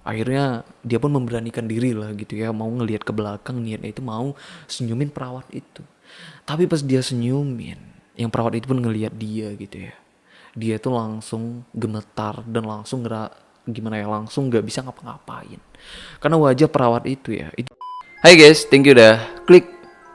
Akhirnya dia pun memberanikan diri lah gitu ya, mau ngelihat ke belakang, niatnya itu mau senyumin perawat itu. Tapi pas dia senyumin, yang perawat itu pun ngelihat dia gitu ya. Dia tuh langsung gemetar dan langsung gimana ya, langsung nggak bisa ngapa-ngapain. Karena wajah perawat itu ya, itu. Hai guys, thank you udah klik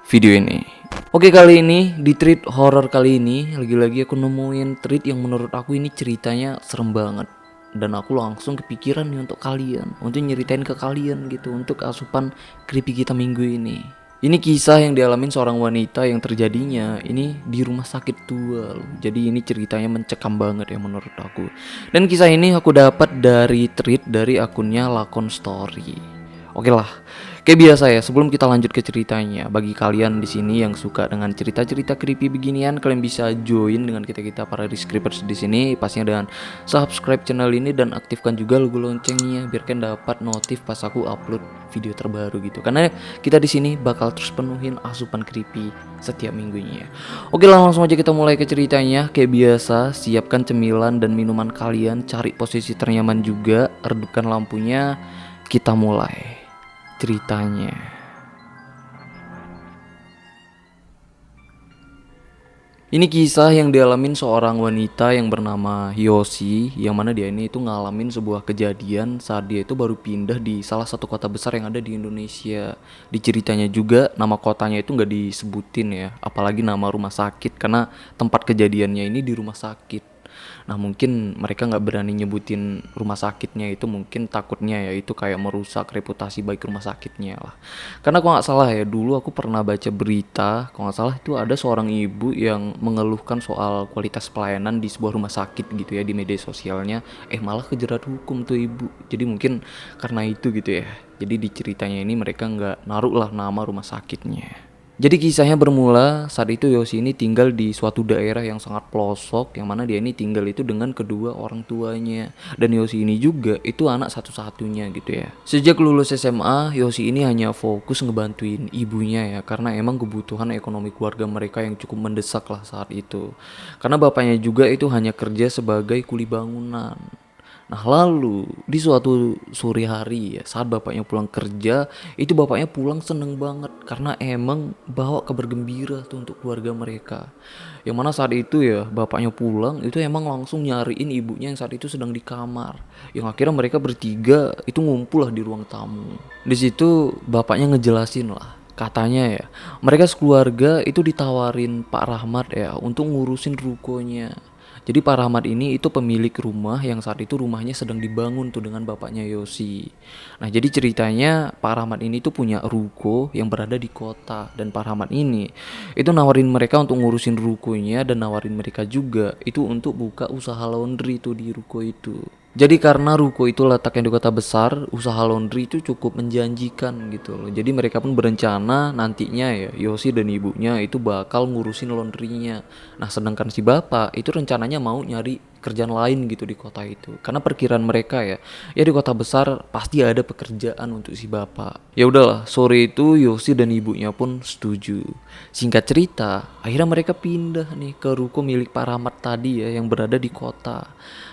video ini. Oke, kali ini di treat horror kali ini lagi-lagi aku nemuin treat yang menurut aku ini ceritanya serem banget. Dan aku langsung kepikiran nih untuk kalian, untuk nyeritain ke kalian gitu, untuk asupan creepy kita minggu ini. Ini kisah yang dialamin seorang wanita yang terjadinya ini di rumah sakit tua loh. Jadi ini ceritanya mencekam banget ya menurut aku. Dan kisah ini aku dapat dari tweet dari akunnya Lakon Story. Oke lah, kayak biasa ya, sebelum kita lanjut ke ceritanya, bagi kalian di sini yang suka dengan cerita-cerita creepy beginian, kalian bisa join dengan kita para describers di sini, pastinya dengan subscribe channel ini dan aktifkan juga logo loncengnya biar kalian dapat notif pas aku upload video terbaru gitu. Karena kita di sini bakal terus penuhin asupan creepy setiap minggunya. Oke lah, langsung aja kita mulai ke ceritanya. Kayak biasa, siapkan cemilan dan minuman kalian, cari posisi ternyaman juga, redupkan lampunya, kita mulai ceritanya. Ini kisah yang dialamin seorang wanita yang bernama Yosi, yang mana dia ini itu ngalamin sebuah kejadian saat dia itu baru pindah di salah satu kota besar yang ada di Indonesia. Di ceritanya juga nama kotanya itu nggak disebutin ya, apalagi nama rumah sakit karena tempat kejadiannya ini di rumah sakit. Nah mungkin mereka nggak berani nyebutin rumah sakitnya itu, mungkin takutnya ya itu kayak merusak reputasi baik rumah sakitnya lah. Karena kalau nggak salah ya, dulu aku pernah baca berita, kalau nggak salah itu ada seorang ibu yang mengeluhkan soal kualitas pelayanan di sebuah rumah sakit gitu ya di media sosialnya, malah kejerat hukum tuh ibu. Jadi mungkin karena itu gitu ya, jadi di ceritanya ini mereka nggak naruh lah nama rumah sakitnya. Jadi kisahnya bermula saat itu Yosi ini tinggal di suatu daerah yang sangat pelosok, yang mana dia ini tinggal itu dengan kedua orang tuanya. Dan Yosi ini juga itu anak satu-satunya gitu ya. Sejak lulus SMA, Yosi ini hanya fokus ngebantuin ibunya ya, karena emang kebutuhan ekonomi keluarga mereka yang cukup mendesak lah saat itu. Karena bapaknya juga itu hanya kerja sebagai kuli bangunan. Nah lalu di suatu sore hari ya, saat bapaknya pulang kerja, itu bapaknya pulang seneng banget karena emang bawa kabar gembira tuh untuk keluarga mereka. Yang mana saat itu ya bapaknya pulang itu emang langsung nyariin ibunya yang saat itu sedang di kamar. Yang akhirnya mereka bertiga itu ngumpul lah di ruang tamu. Di situ bapaknya ngejelasin lah. Katanya ya, mereka sekeluarga itu ditawarin Pak Rahmat ya untuk ngurusin rukonya. Jadi Pak Rahmat ini itu pemilik rumah yang saat itu rumahnya sedang dibangun tuh dengan bapaknya Yosi. Nah jadi ceritanya Pak Rahmat ini tuh punya ruko yang berada di kota. Dan Pak Rahmat ini itu nawarin mereka untuk ngurusin rukonya dan nawarin mereka juga itu untuk buka usaha laundry tuh di ruko itu. Jadi karena ruko itu letaknya di kota besar, usaha laundry itu cukup menjanjikan gitu loh. Jadi mereka pun berencana nantinya ya Yosi dan ibunya itu bakal ngurusin laundrynya. Nah sedangkan si bapak itu rencananya mau nyari kerjaan lain gitu di kota itu. Karena perkiraan mereka ya di kota besar pasti ada pekerjaan untuk si bapak. Ya udahlah, sore itu Yosi dan ibunya pun setuju. Singkat cerita, akhirnya mereka pindah nih ke ruko milik Pak Rahmat tadi ya yang berada di kota.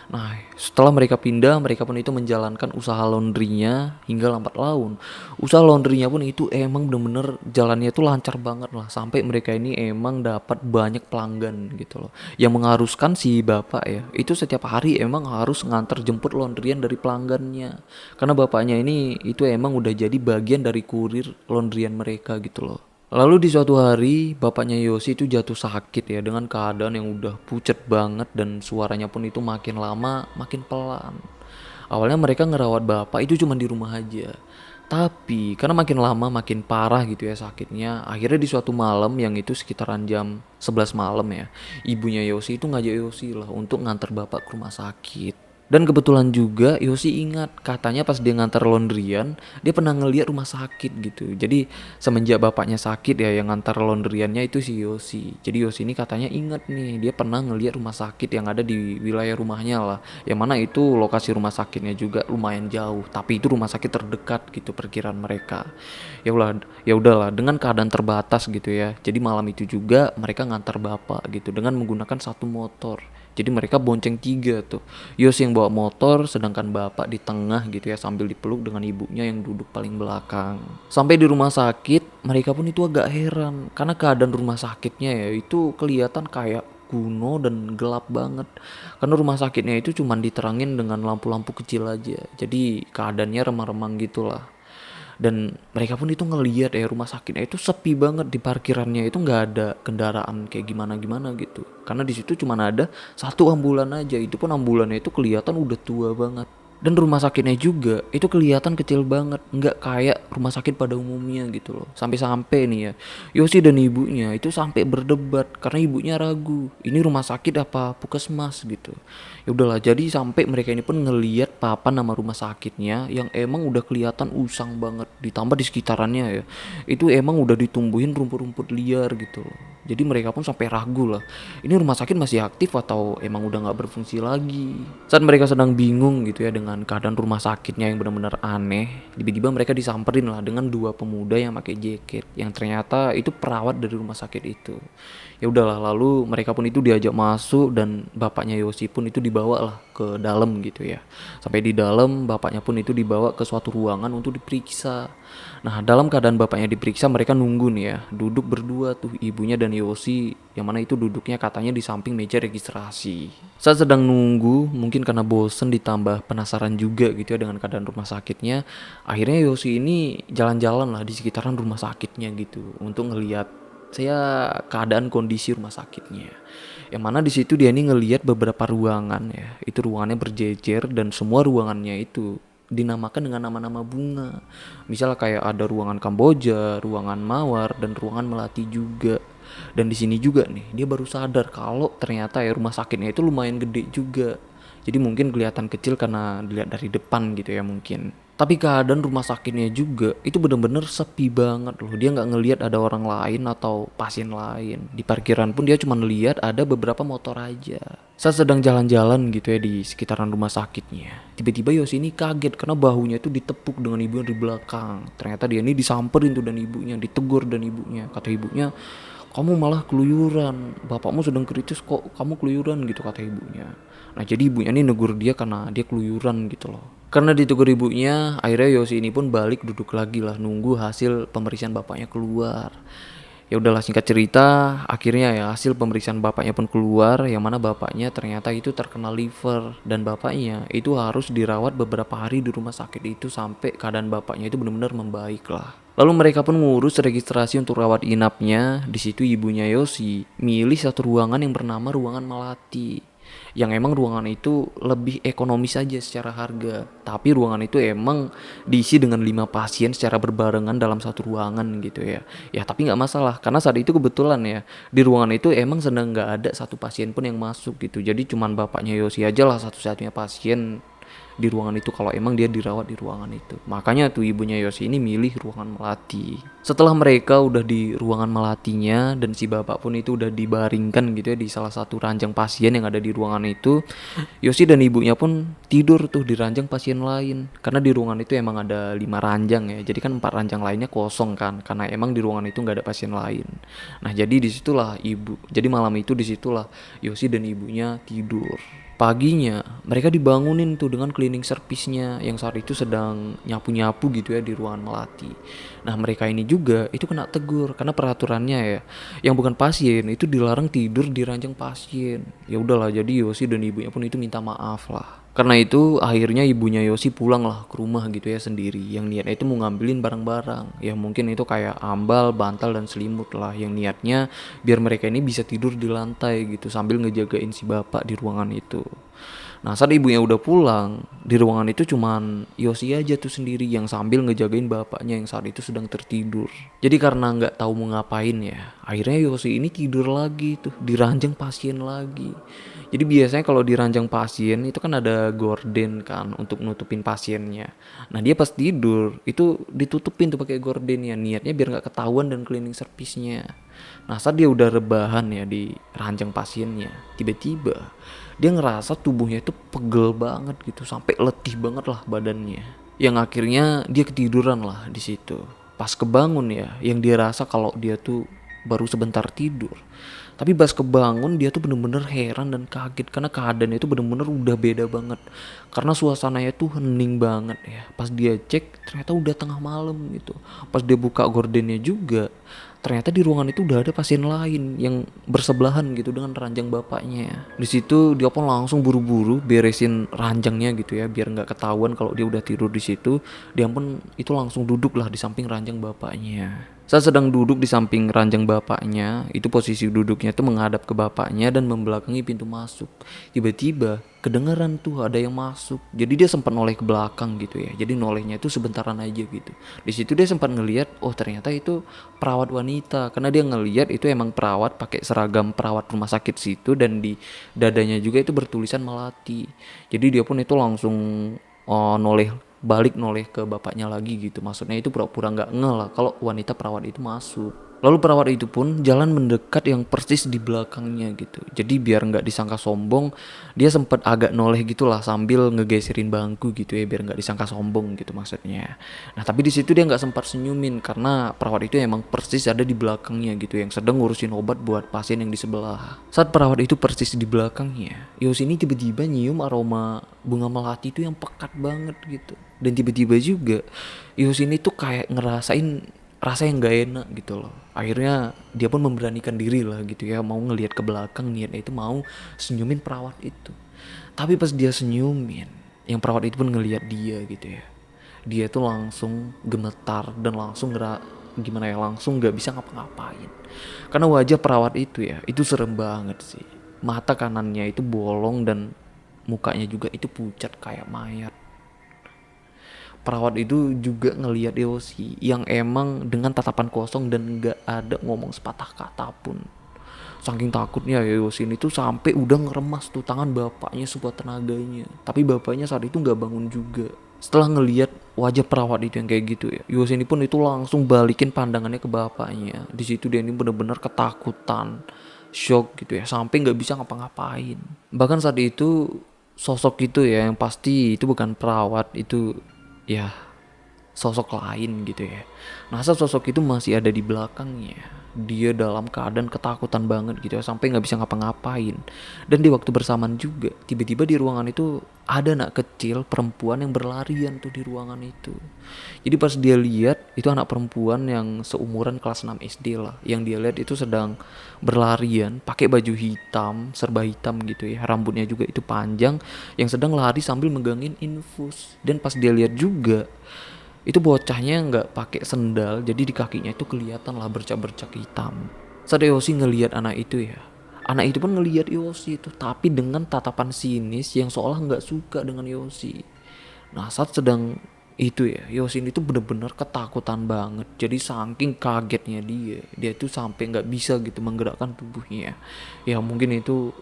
Nah, setelah mereka pindah, mereka pun itu menjalankan usaha laundrynya hingga lambat laun. Usaha laundrynya pun itu emang bener-bener jalannya itu lancar banget lah. Sampai mereka ini emang dapat banyak pelanggan gitu loh. Yang mengharuskan si bapak ya, itu setiap hari emang harus nganter jemput laundryan dari pelanggannya. Karena bapaknya ini itu emang udah jadi bagian dari kurir laundryan mereka gitu loh. Lalu di suatu hari bapaknya Yosi itu jatuh sakit ya dengan keadaan yang udah pucat banget dan suaranya pun itu makin lama makin pelan. Awalnya mereka ngerawat bapak itu cuma di rumah aja. Tapi karena makin lama makin parah gitu ya sakitnya, akhirnya di suatu malam yang itu sekitaran jam 11 malam ya, ibunya Yosi itu ngajak Yosi lah untuk nganter bapak ke rumah sakit. Dan kebetulan juga Yosi ingat katanya pas dia ngantar laundryan dia pernah ngeliat rumah sakit gitu. Jadi semenjak bapaknya sakit ya yang ngantar laundryannya itu si Yosi. Jadi Yosi ini katanya ingat nih dia pernah ngeliat rumah sakit yang ada di wilayah rumahnya lah. Yang mana itu lokasi rumah sakitnya juga lumayan jauh. Tapi itu rumah sakit terdekat gitu perkiraan mereka. Ya udahlah dengan keadaan terbatas gitu ya. Jadi malam itu juga mereka ngantar bapak gitu dengan menggunakan satu motor. Jadi mereka bonceng 3 tuh. Yosi yang bawa motor, sedangkan bapak di tengah gitu ya, sambil dipeluk dengan ibunya yang duduk paling belakang. Sampai di rumah sakit, mereka pun itu agak heran karena keadaan rumah sakitnya ya itu kelihatan kayak kuno dan gelap banget. Karena rumah sakitnya itu cuman diterangin dengan lampu-lampu kecil aja. Jadi keadaannya remang-remang gitulah. Dan mereka pun itu ngeliat ya rumah sakitnya itu sepi banget, di parkirannya itu nggak ada kendaraan kayak gimana-gimana gitu. Karena di situ cuma ada satu ambulan aja, itu pun ambulannya itu kelihatan udah tua banget. Dan rumah sakitnya juga itu kelihatan kecil banget, nggak kayak rumah sakit pada umumnya gitu loh. Sampai-sampai nih ya, Yosi dan ibunya itu sampai berdebat karena ibunya ragu, ini rumah sakit apa puskesmas gitu. Ya udahlah, jadi sampai mereka ini pun ngeliat papan nama rumah sakitnya yang emang udah kelihatan usang banget, ditambah di sekitarannya ya itu emang udah ditumbuhin rumput-rumput liar gitu loh. Jadi mereka pun sampai ragu lah, ini rumah sakit masih aktif atau emang udah nggak berfungsi lagi. Saat mereka sedang bingung gitu ya dengan keadaan rumah sakitnya yang benar-benar aneh, tiba-tiba mereka disamperin lah dengan 2 pemuda yang pakai jaket, yang ternyata itu perawat dari rumah sakit itu. Ya udahlah, lalu mereka pun itu diajak masuk dan bapaknya Yosi pun itu dibawa lah ke dalam gitu ya. Sampai di dalam bapaknya pun itu dibawa ke suatu ruangan untuk diperiksa. Nah, dalam keadaan bapaknya diperiksa, mereka nunggu nih ya, duduk berdua tuh ibunya dan Yosi, yang mana itu duduknya katanya di samping meja registrasi. Saat sedang nunggu, mungkin karena bosen ditambah penasaran juga gitu ya dengan keadaan rumah sakitnya, akhirnya Yosi ini jalan-jalan lah di sekitaran rumah sakitnya gitu untuk ngeliat keadaan kondisi rumah sakitnya. Yang mana di situ dia nih ngelihat beberapa ruangan ya. Itu ruangannya berjejer dan semua ruangannya itu dinamakan dengan nama-nama bunga. Misal kayak ada ruangan Kamboja, ruangan Mawar dan ruangan Melati juga. Dan di sini juga nih dia baru sadar kalau ternyata ya rumah sakitnya itu lumayan gede juga. Jadi mungkin kelihatan kecil karena dilihat dari depan gitu ya mungkin. Tapi keadaan rumah sakitnya juga itu bener-bener sepi banget loh. Dia nggak ngelihat ada orang lain atau pasien lain. Di parkiran pun dia cuma lihat ada beberapa motor aja. Saat sedang jalan-jalan gitu ya di sekitaran rumah sakitnya, tiba-tiba Yosi ini kaget karena bahunya itu ditepuk dengan ibunya di belakang. Ternyata dia ini disamperin tuh dan ibunya, ditegur dan ibunya. Kata ibunya, kamu malah keluyuran, bapakmu sedang kritis kok kamu keluyuran gitu kata ibunya. Nah jadi ibunya ini negur dia karena dia keluyuran gitu loh. Karena ditegur ibunya, akhirnya Yosi ini pun balik duduk lagi lah nunggu hasil pemeriksaan bapaknya keluar. Ya udahlah, singkat cerita, akhirnya ya hasil pemeriksaan bapaknya pun keluar, yang mana bapaknya ternyata itu terkena liver dan bapaknya itu harus dirawat beberapa hari di rumah sakit itu sampai keadaan bapaknya itu benar-benar membaik lah. Lalu mereka pun ngurus registrasi untuk rawat inapnya. Di situ ibunya Yosi milih satu ruangan yang bernama ruangan Melati. Yang emang ruangan itu lebih ekonomis aja secara harga. Tapi ruangan itu emang diisi dengan 5 pasien secara berbarengan dalam satu ruangan gitu ya. Ya tapi nggak masalah karena saat itu kebetulan ya di ruangan itu emang sedang nggak ada satu pasien pun yang masuk gitu. Jadi cuman bapaknya Yosi aja lah satu-satunya pasien di ruangan itu kalau emang dia dirawat di ruangan itu. Makanya tuh ibunya Yosi ini milih ruangan Melati. Setelah mereka udah di ruangan Melatinya dan si bapak pun itu udah dibaringkan gitu ya di salah satu ranjang pasien yang ada di ruangan itu, Yosi dan ibunya pun tidur tuh di ranjang pasien lain. Karena di ruangan itu emang ada 5 ranjang ya. Jadi kan 4 ranjang lainnya kosong kan karena emang di ruangan itu nggak ada pasien lain. Nah, jadi disitulah malam itu disitulah Yosi dan ibunya tidur. Paginya mereka dibangunin tuh dengan cleaning service-nya yang saat itu sedang nyapu-nyapu gitu ya di ruangan Melati. Nah mereka ini juga itu kena tegur karena peraturannya ya yang bukan pasien itu dilarang tidur di ranjang pasien. Ya udahlah, jadi Yosi dan ibunya pun itu minta maaf lah. Karena itu akhirnya ibunya Yosi pulang lah ke rumah gitu ya sendiri. Yang niatnya itu mau ngambilin barang-barang. Ya mungkin itu kayak ambal, bantal dan selimut lah. Yang niatnya biar mereka ini bisa tidur di lantai gitu sambil ngejagain si bapak di ruangan itu. Nah saat ibunya udah pulang, di ruangan itu cuman Yosi aja tuh sendiri yang sambil ngejagain bapaknya yang saat itu sedang tertidur. Jadi karena nggak tahu mau ngapain ya, akhirnya Yosi ini tidur lagi tuh di ranjang pasien lagi. Jadi biasanya kalau di ranjang pasien itu kan ada gorden kan untuk nutupin pasiennya. Nah dia pas tidur itu ditutupin tuh pakai gordennya, niatnya biar nggak ketahuan dan cleaning service-nya. Nah saat dia udah rebahan ya di ranjang pasiennya, tiba-tiba dia ngerasa tubuhnya itu pegel banget gitu sampai letih banget lah badannya. Yang akhirnya dia ketiduran lah di situ. Pas kebangun ya, yang dia rasa kalau dia tuh baru sebentar tidur. Tapi pas kebangun dia tuh bener-bener heran dan kaget karena keadaannya itu bener-bener udah beda banget. Karena suasananya tuh hening banget ya. Pas dia cek ternyata udah tengah malam gitu. Pas dia buka gordennya juga ternyata di ruangan itu udah ada pasien lain yang bersebelahan gitu dengan ranjang bapaknya. Di situ dia pun langsung buru-buru beresin ranjangnya gitu ya biar nggak ketahuan kalau dia udah tidur di situ. Dia pun itu langsung duduk lah di samping ranjang bapaknya. Saat sedang duduk di samping ranjang bapaknya, itu posisi duduknya itu menghadap ke bapaknya dan membelakangi pintu masuk. Tiba-tiba kedengaran tuh ada yang masuk. Jadi dia sempat noleh ke belakang gitu ya. Jadi nolehnya itu sebentaran aja gitu. Di situ dia sempat ngelihat, oh ternyata itu perawat wanita. Karena dia ngelihat itu emang perawat pakai seragam perawat rumah sakit situ dan di dadanya juga itu bertulisan Melati. Jadi dia pun itu langsung noleh ke bapaknya lagi gitu. Maksudnya itu pura-pura nggak ngeh lah kalau wanita perawat itu masuk. Lalu perawat itu pun jalan mendekat yang persis di belakangnya gitu. Jadi biar nggak disangka sombong, dia sempat agak noleh gitulah sambil ngegeserin bangku gitu ya biar nggak disangka sombong gitu maksudnya. Nah tapi di situ dia nggak sempat senyumin karena perawat itu emang persis ada di belakangnya gitu yang sedang ngurusin obat buat pasien yang di sebelah. Saat perawat itu persis di belakangnya, Yos ini tiba-tiba nyium aroma bunga melati itu yang pekat banget gitu. Dan tiba-tiba juga Yos ini tuh kayak ngerasain rasa yang gak enak gitu loh. Akhirnya dia pun memberanikan diri lah gitu ya, mau ngelihat ke belakang, niatnya itu mau senyumin perawat itu. Tapi pas dia senyumin, yang perawat itu pun ngelihat dia gitu ya, dia tuh langsung gemetar dan langsung gimana ya, langsung nggak bisa ngapa-ngapain karena wajah perawat itu ya itu serem banget sih. Mata kanannya itu bolong dan mukanya juga itu pucat kayak mayat. Perawat itu juga ngelihat Yosi yang emang dengan tatapan kosong dan nggak ada ngomong sepatah kata pun. Saking takutnya ya Yosi ini tuh sampai udah ngeremas tuh tangan bapaknya sekuat tenaganya. Tapi bapaknya saat itu nggak bangun juga. Setelah ngelihat wajah perawat itu yang kayak gitu ya, Yosi ini pun itu langsung balikin pandangannya ke bapaknya. Di situ dia ini benar-benar ketakutan, shock gitu ya, sampai nggak bisa ngapa-ngapain. Bahkan saat itu sosok itu ya yang pasti itu bukan perawat, itu ya sosok lain gitu ya. Nah saat sosok itu masih ada di belakangnya, dia dalam keadaan ketakutan banget gitu ya sampai nggak bisa ngapa-ngapain. Dan di waktu bersamaan juga tiba-tiba di ruangan itu ada anak kecil perempuan yang berlarian tuh di ruangan itu. Jadi pas dia lihat itu anak perempuan yang seumuran kelas 6 SD lah, yang dia lihat itu sedang berlarian pakai baju hitam serba hitam gitu ya, rambutnya juga itu panjang, yang sedang lari sambil megangin infus. Dan pas dia lihat juga itu bocahnya nggak pakai sendal, jadi di kakinya itu kelihatan lah bercak-bercak hitam. Saat Yoshi ngelihat anak itu ya, anak itu pun ngelihat Yoshi itu tapi dengan tatapan sinis yang seolah nggak suka dengan Yoshi. Nah saat sedang itu ya, Yoshi itu bener-bener ketakutan banget. Jadi saking kagetnya dia tuh sampai nggak bisa gitu menggerakkan tubuhnya. Ya mungkin itu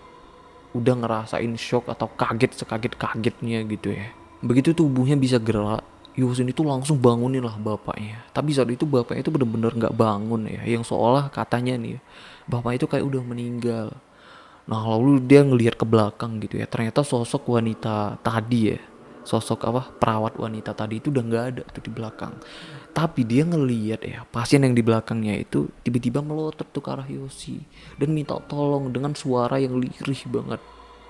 udah ngerasain shock atau kaget sekaget-kagetnya gitu ya. Begitu tubuhnya bisa gerak, Yosin itu langsung bangunin lah bapaknya. Tapi saat itu bapaknya itu bener-bener nggak bangun ya, yang seolah katanya nih, bapak itu kayak udah meninggal. Nah lalu dia ngelihat ke belakang gitu ya, ternyata sosok wanita tadi ya, sosok apa perawat wanita tadi itu udah nggak ada tuh di belakang. Tapi dia ngelihat ya pasien yang di belakangnya itu tiba-tiba melotot tuh ke arah Yosi dan minta tolong dengan suara yang lirih banget.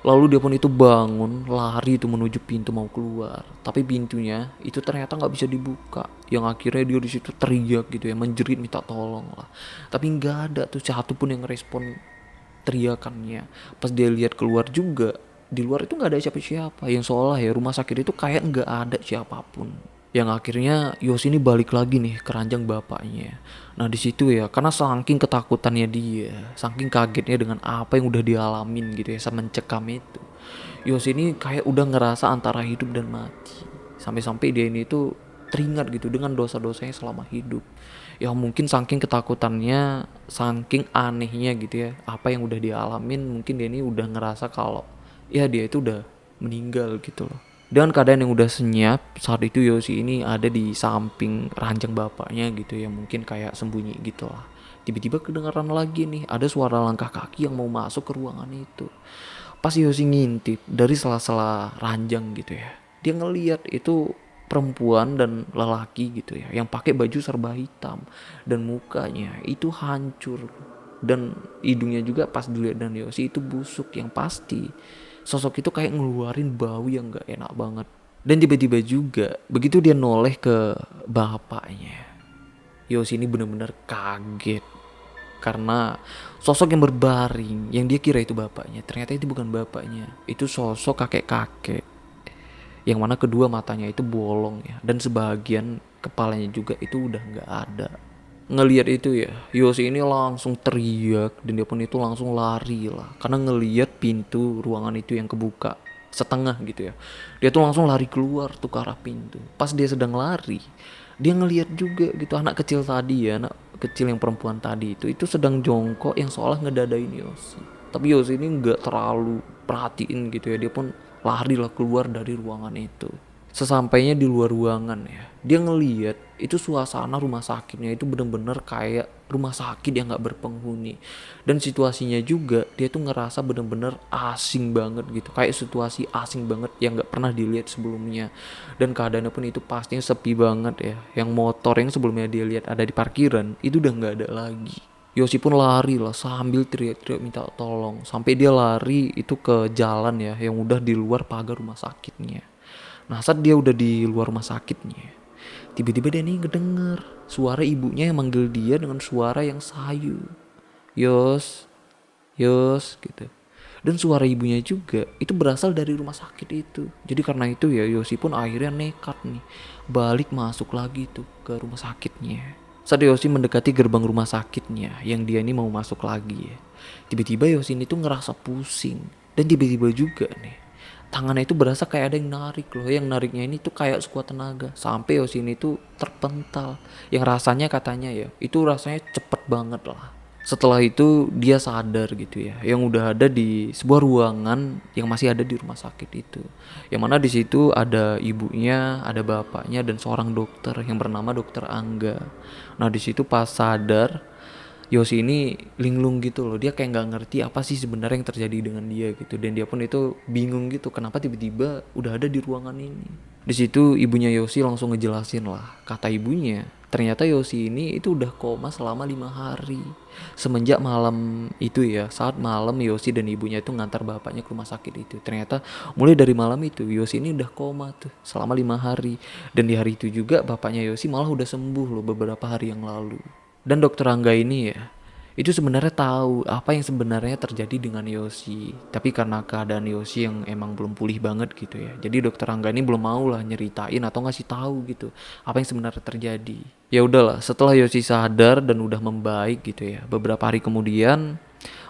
Lalu dia pun itu bangun, lari itu menuju pintu mau keluar. Tapi pintunya itu ternyata nggak bisa dibuka. Yang akhirnya dia di situ teriak gitu ya, menjerit minta tolong lah. Tapi nggak ada tuh satu pun yang respon teriakannya. Pas dia lihat keluar juga, di luar itu nggak ada siapa-siapa. Yang seolah ya rumah sakit itu kayak nggak ada siapapun. Yang akhirnya Yos ini balik lagi nih ke ranjang bapaknya. Nah di situ ya, karena saking ketakutannya dia, saking kagetnya dengan apa yang udah dialamin gitu ya, semencekam itu, Yos ini kayak udah ngerasa antara hidup dan mati. Sampai-sampai dia ini tuh teringat gitu dengan dosa-dosanya selama hidup. Ya mungkin saking ketakutannya, saking anehnya gitu ya, apa yang udah dialamin, mungkin dia ini udah ngerasa kalau ya dia itu udah meninggal gitu loh. Dengan keadaan yang udah senyap, saat itu Yoshi ini ada di samping ranjang bapaknya gitu ya, mungkin kayak sembunyi gitu lah. Tiba-tiba kedengaran lagi nih, ada suara langkah kaki yang mau masuk ke ruangan itu. Pas Yoshi ngintip dari sela-sela ranjang gitu ya, dia ngeliat itu perempuan dan lelaki gitu ya, yang pakai baju serba hitam dan mukanya itu hancur. Dan hidungnya juga pas dilihat dan Yosi itu busuk yang pasti. Sosok itu kayak ngeluarin bau yang gak enak banget. Dan tiba-tiba juga begitu dia noleh ke bapaknya, Yosi ini benar-benar kaget karena sosok yang berbaring yang dia kira itu bapaknya ternyata itu bukan bapaknya. Itu sosok kakek-kakek yang mana kedua matanya itu bolong ya, dan sebagian kepalanya juga itu udah nggak ada. Ngelihat itu ya, Yosi ini langsung teriak dan dia pun itu langsung lari lah karena ngelihat pintu ruangan itu yang kebuka setengah gitu ya. Dia tuh langsung lari keluar tuh ke arah pintu. Pas dia sedang lari, dia ngelihat juga gitu anak kecil tadi ya, anak kecil yang perempuan tadi itu sedang jongkok yang seolah ngedadain Yosi. Tapi Yosi ini nggak terlalu perhatiin gitu ya, dia pun lari lah keluar dari ruangan itu. Sesampainya di luar ruangan ya, dia ngeliat itu suasana rumah sakitnya itu bener-bener kayak rumah sakit yang gak berpenghuni. Dan situasinya juga dia tuh ngerasa bener-bener asing banget gitu, kayak situasi asing banget yang gak pernah dilihat sebelumnya. Dan keadaannya pun itu pastinya sepi banget ya, yang motor yang sebelumnya dia lihat ada di parkiran itu udah gak ada lagi. Yosi pun lari lah sambil teriak-teriak minta tolong sampai dia lari itu ke jalan ya yang udah di luar pagar rumah sakitnya. Nah saat dia udah di luar rumah sakitnya, tiba-tiba dia nih ngedenger suara ibunya yang manggil dia dengan suara yang sayu. Yos, Yos gitu. Dan suara ibunya juga itu berasal dari rumah sakit itu. Jadi karena itu ya Yosi pun akhirnya nekat nih balik masuk lagi tuh ke rumah sakitnya. Saat Yosi mendekati gerbang rumah sakitnya yang dia ini mau masuk lagi ya, tiba-tiba Yosi ini tuh ngerasa pusing. Dan tiba-tiba juga nih tangannya itu berasa kayak ada yang narik loh. Yang nariknya ini tuh kayak sekuat tenaga sampai Yosi ini tuh terpental. Yang rasanya katanya ya itu rasanya cepet banget lah. Setelah itu dia sadar gitu ya, yang udah ada di sebuah ruangan yang masih ada di rumah sakit itu. Yang mana di situ ada ibunya, ada bapaknya dan seorang dokter yang bernama Dokter Angga. Nah, di situ pas sadar Yosi ini linglung gitu loh, dia kayak nggak ngerti apa sih sebenarnya yang terjadi dengan dia gitu, dan dia pun itu bingung gitu kenapa tiba-tiba udah ada di ruangan ini. Di situ ibunya Yosi langsung ngejelasin lah, kata ibunya ternyata Yosi ini itu udah koma selama 5 hari semenjak malam itu ya, saat malam Yosi dan ibunya itu ngantar bapaknya ke rumah sakit itu. Ternyata mulai dari malam itu Yosi ini udah koma tuh selama 5 hari, dan di hari itu juga bapaknya Yosi malah udah sembuh loh beberapa hari yang lalu. Dan dokter Angga ini ya, itu sebenarnya tahu apa yang sebenarnya terjadi dengan Yosi. Tapi karena keadaan Yosi yang emang belum pulih banget gitu ya, jadi dokter Angga ini belum mau lah nyeritain atau ngasih tahu gitu apa yang sebenarnya terjadi. Ya udahlah, setelah Yosi sadar dan udah membaik gitu ya, beberapa hari kemudian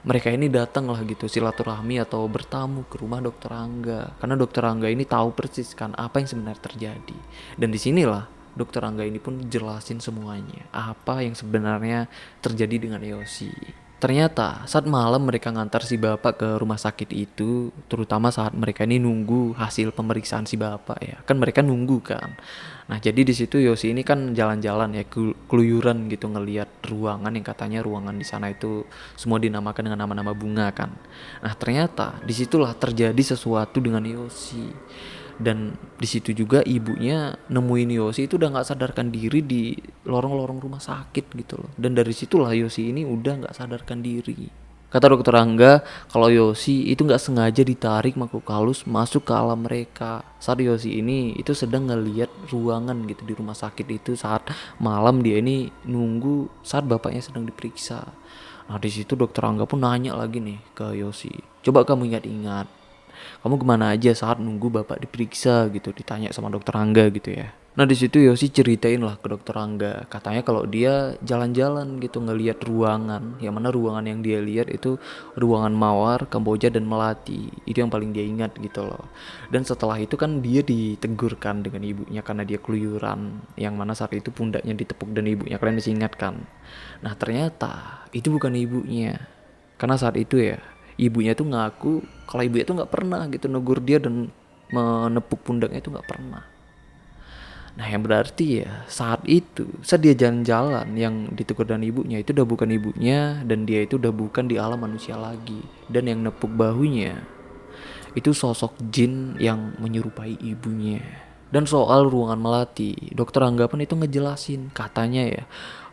mereka ini datang lah gitu silaturahmi atau bertamu ke rumah dokter Angga, karena dokter Angga ini tahu persis kan apa yang sebenarnya terjadi. Dan disinilah dokter Angga ini pun jelasin semuanya apa yang sebenarnya terjadi dengan Yosi. Ternyata saat malam mereka ngantar si bapak ke rumah sakit itu, terutama saat mereka ini nunggu hasil pemeriksaan si bapak ya, kan mereka nunggu kan. Nah jadi di situ Yosi ini kan jalan-jalan ya, keluyuran gitu ngelihat ruangan yang katanya ruangan di sana itu semua dinamakan dengan nama-nama bunga kan. Nah ternyata disitulah terjadi sesuatu dengan Yosi. Dan di situ juga ibunya nemuin Yosi itu udah nggak sadarkan diri di lorong-lorong rumah sakit gitu loh. Dan dari situlah Yosi ini udah nggak sadarkan diri. Kata dokter Angga kalau Yosi itu nggak sengaja ditarik makhluk halus masuk ke alam mereka. Saat Yosi ini itu sedang ngeliat ruangan gitu di rumah sakit itu saat malam dia ini nunggu saat bapaknya sedang diperiksa. Nah di situ dokter Angga pun nanya lagi nih ke Yosi, coba kamu ingat-ingat, kamu kemana aja saat nunggu bapak diperiksa gitu, ditanya sama dokter Angga gitu ya. Nah di situ Yosi ceritain lah ke dokter Angga, katanya kalau dia jalan-jalan gitu ngelihat ruangan, yang mana ruangan yang dia lihat itu ruangan Mawar, Kamboja dan Melati, itu yang paling dia ingat gitu loh. Dan setelah itu kan dia ditegurkan dengan ibunya karena dia keluyuran, yang mana saat itu pundaknya ditepuk dan ibunya, kalian masih ingat kan? Nah ternyata itu bukan ibunya, karena saat itu ya ibunya tuh ngaku kalau ibunya tuh nggak pernah gitu negur dia dan menepuk pundaknya itu nggak pernah. Nah yang berarti ya saat dia jalan-jalan yang ditegur dan ibunya itu udah bukan ibunya, dan dia itu udah bukan di alam manusia lagi. Dan yang nepuk bahunya itu sosok jin yang menyerupai ibunya. Dan soal ruangan Melati, dokter Anggapan itu ngejelasin katanya ya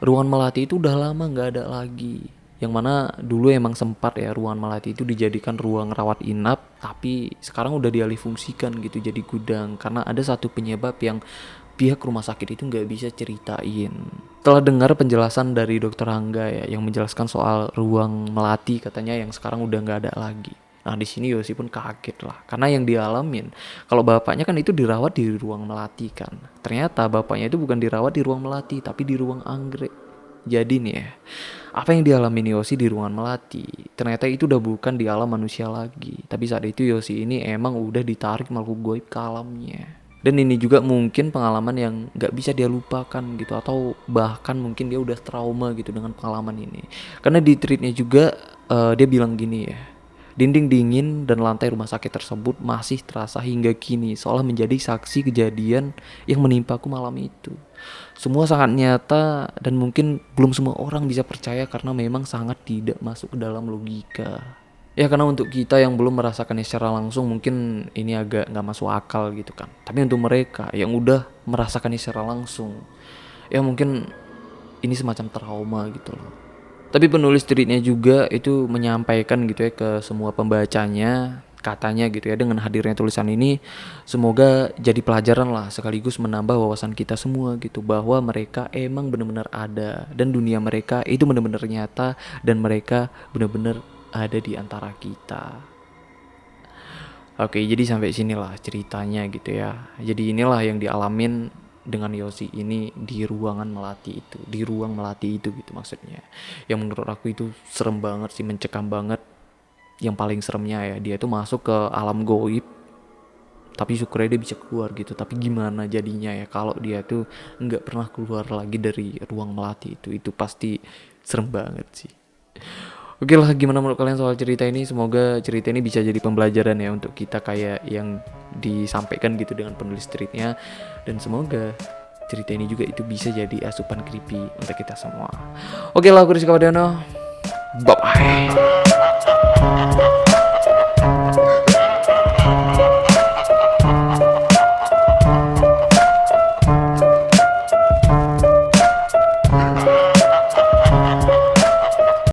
ruangan Melati itu udah lama nggak ada lagi, yang mana dulu emang sempat ya ruangan melati itu dijadikan ruang rawat inap, tapi sekarang udah dialih fungsikan gitu jadi gudang karena ada satu penyebab yang pihak rumah sakit itu nggak bisa ceritain. Telah dengar penjelasan dari dokter Angga ya yang menjelaskan soal ruang melati katanya yang sekarang udah nggak ada lagi. Nah di sini Yosi pun kaget lah karena yang dialamin kalau bapaknya kan itu dirawat di ruang melati kan. Ternyata bapaknya itu bukan dirawat di ruang melati tapi di ruang anggrek. Jadi nih ya, apa yang dialami Yosi di ruangan melati, ternyata itu udah bukan di alam manusia lagi. Tapi saat itu Yosi ini emang udah ditarik makhluk goib ke alamnya. Dan ini juga mungkin pengalaman yang gak bisa dia lupakan gitu. Atau bahkan mungkin dia udah trauma gitu dengan pengalaman ini. Karena di tweetnya juga dia bilang gini ya. Dinding dingin dan lantai rumah sakit tersebut masih terasa hingga kini seolah menjadi saksi kejadian yang menimpaku malam itu. Semua sangat nyata dan mungkin belum semua orang bisa percaya karena memang sangat tidak masuk ke dalam logika. Ya karena untuk kita yang belum merasakannya secara langsung mungkin ini agak gak masuk akal gitu kan. Tapi untuk mereka yang udah merasakannya secara langsung, ya mungkin ini semacam trauma gitu loh. Tapi penulis tweetnya juga itu menyampaikan gitu ya ke semua pembacanya, katanya gitu ya dengan hadirnya tulisan ini semoga jadi pelajaran lah sekaligus menambah wawasan kita semua gitu bahwa mereka emang benar-benar ada dan dunia mereka itu benar-benar nyata dan mereka benar-benar ada di antara kita. Oke, jadi sampai sinilah ceritanya gitu ya. Jadi inilah yang dialamin dengan Yosi ini di ruangan melati itu, di ruang melati itu gitu maksudnya. Yang menurut aku itu serem banget sih, mencekam banget. Yang paling seremnya ya, dia tuh masuk ke alam goib. Tapi syukurnya dia bisa keluar gitu. Tapi gimana jadinya ya kalau dia tuh nggak pernah keluar lagi dari ruang melati itu pasti serem banget sih. Oke lah, gimana menurut kalian soal cerita ini? Semoga cerita ini bisa jadi pembelajaran ya untuk kita kayak yang disampaikan gitu dengan penulis tweetnya. Dan semoga cerita ini juga itu bisa jadi asupan creepy untuk kita semua. Oke lah, aku Rizky Wadano. Bye-bye.